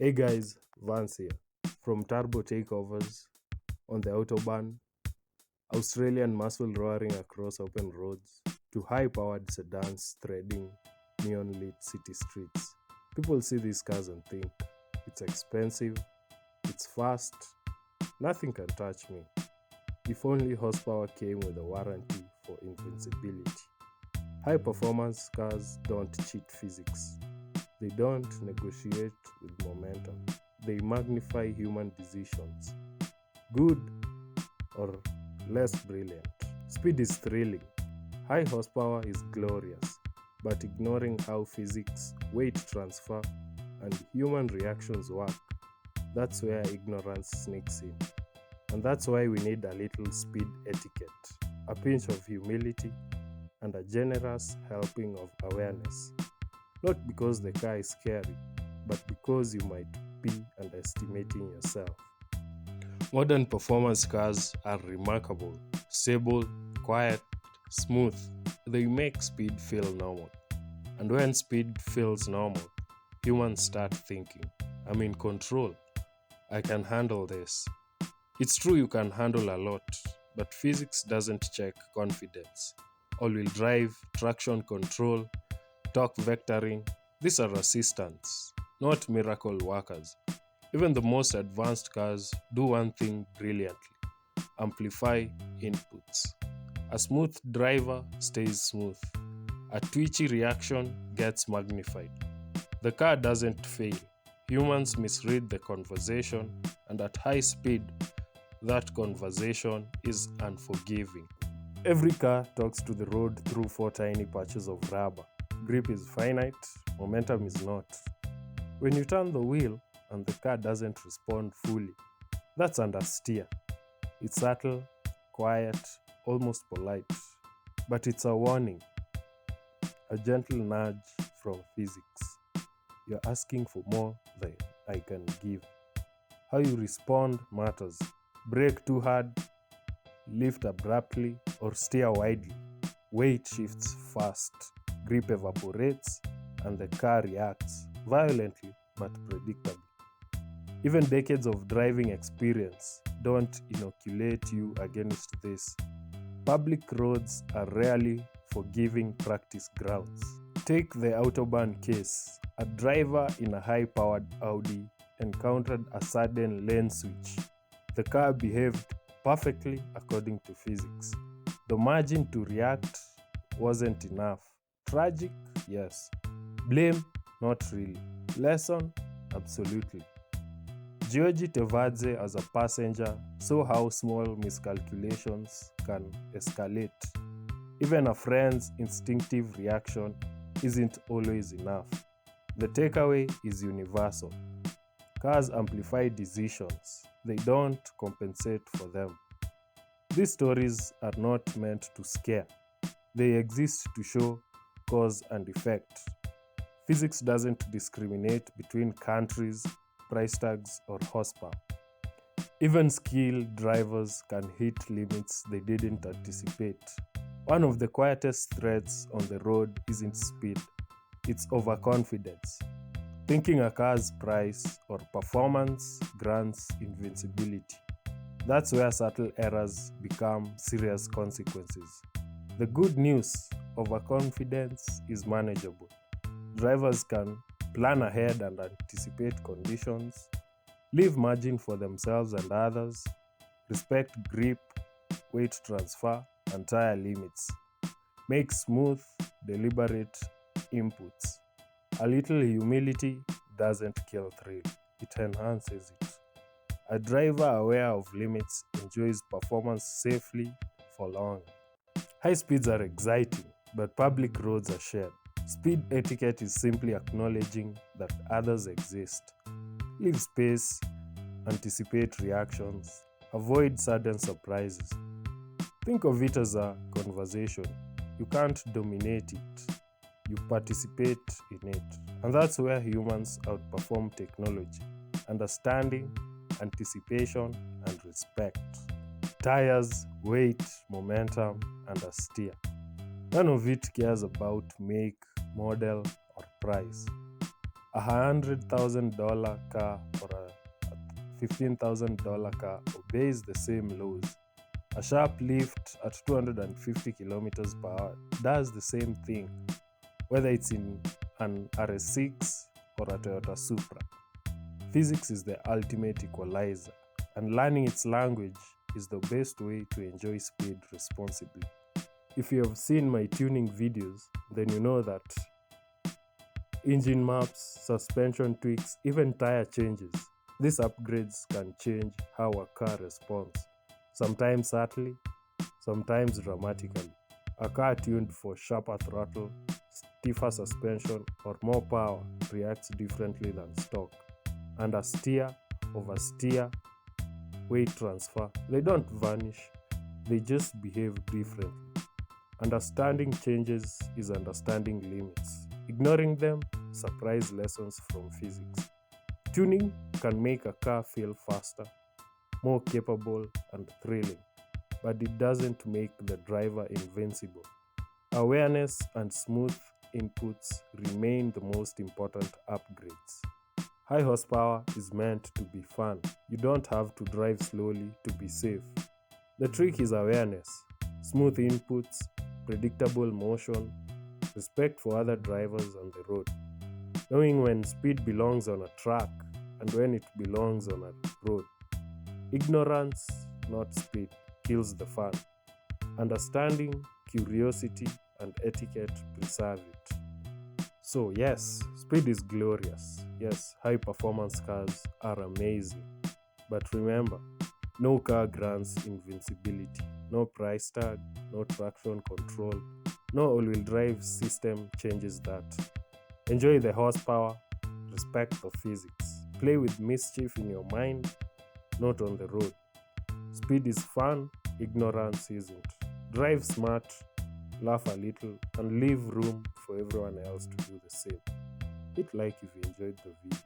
Hey guys, Vance here. From turbo takeovers on the Autobahn, Australian muscle roaring across open roads, to high powered sedans threading neon lit city streets. People see these cars and think it's expensive, it's fast, nothing can touch me. If only horsepower came with a warranty for invincibility. High performance cars don't cheat physics. They don't negotiate with momentum. They magnify human decisions, good or less brilliant. Speed is thrilling. High horsepower is glorious. But ignoring how physics, weight transfer, and human reactions work, that's where ignorance sneaks in. And that's why we need a little speed etiquette, a pinch of humility, and a generous helping of awareness. Not because the car is scary, but because you might be underestimating yourself. Modern performance cars are remarkable, stable, quiet, smooth. They make speed feel normal. And when speed feels normal, humans start thinking, I'm in control. I can handle this. It's true you can handle a lot, but physics doesn't check confidence. All wheel drive, traction control, torque vectoring, these are assistants, not miracle workers. Even the most advanced cars do one thing brilliantly: amplify inputs. A smooth driver stays smooth. A twitchy reaction gets magnified. The car doesn't fail. Humans misread the conversation, and at high speed, that conversation is unforgiving. Every car talks to the road through four tiny patches of rubber. Grip is finite, momentum is not. When you turn the wheel and the car doesn't respond fully, that's understeer. It's subtle, quiet, almost polite. But it's a warning, a gentle nudge from physics. You're asking for more than I can give. How you respond matters. Brake too hard, lift abruptly, or steer widely. Weight shifts fast, grip evaporates, and the car reacts violently but predictably. Even decades of driving experience don't inoculate you against this. Public roads are rarely forgiving practice grounds. Take the Autobahn case. A driver in a high powered Audi encountered a sudden lane switch. The car behaved perfectly according to physics. The margin to react wasn't enough. Tragic? Yes. Blame? Not really. Lesson? Absolutely. Georgi Tevadze, as a passenger, saw how small miscalculations can escalate. Even a friend's instinctive reaction isn't always enough. The takeaway is universal. Cars amplify decisions, they don't compensate for them. These stories are not meant to scare, they exist to show cause and effect. Physics doesn't discriminate between countries, price tags, or horsepower. Even skilled drivers can hit limits they didn't anticipate. One of the quietest threats on the road isn't speed, it's overconfidence. Thinking a car's price or performance grants invincibility. That's where subtle errors become serious consequences. The good news: overconfidence is manageable. Drivers can plan ahead and anticipate conditions, leave margin for themselves and others, respect grip, weight transfer, and tire limits, make smooth, deliberate inputs. A little humility doesn't kill thrill, it enhances it. A driver aware of limits enjoys performance safely for long. High speeds are exciting, but public roads are shared. Speed etiquette is simply acknowledging that others exist. Leave space, anticipate reactions, avoid sudden surprises. Think of it as a conversation. You can't dominate it, you participate in it. And that's where humans outperform technology: understanding, anticipation, and respect. Tires, weight, momentum, and a steer. None of it cares about make, model, or price. $100,000 car or a $15,000 car obeys the same laws. A sharp lift at 250 kilometers per hour does the same thing, whether it's in an RS6 or a Toyota Supra. Physics is the ultimate equalizer, and learning its language is the best way to enjoy speed responsibly. If you have seen my tuning videos, then you know that engine maps, suspension tweaks, even tire changes, these upgrades can change how a car responds, sometimes subtly, sometimes dramatically. A car tuned for sharper throttle, stiffer suspension, or more power reacts differently than stock. Understeer, oversteer, weight transfer, they don't vanish, they just behave differently. Understanding changes is understanding limits. Ignoring them, surprise lessons from physics. Tuning can make a car feel faster, more capable, and thrilling, but it doesn't make the driver invincible. Awareness and smooth inputs remain the most important upgrades. High horsepower is meant to be fun. You don't have to drive slowly to be safe. The trick is awareness, smooth inputs, predictable motion, respect for other drivers on the road, knowing when speed belongs on a track and when it belongs on a road. Ignorance, not speed, kills the fun. Understanding, curiosity, and etiquette preserve it. So, yes, speed is glorious. Yes, high performance cars are amazing. But remember, no car grants invincibility. No price tag, no traction control, no all-wheel drive system changes that. Enjoy the horsepower, respect the physics. Play with mischief in your mind, not on the road. Speed is fun, ignorance isn't. Drive smart, laugh a little, and leave room for everyone else to do the same. Hit like if you enjoyed the video.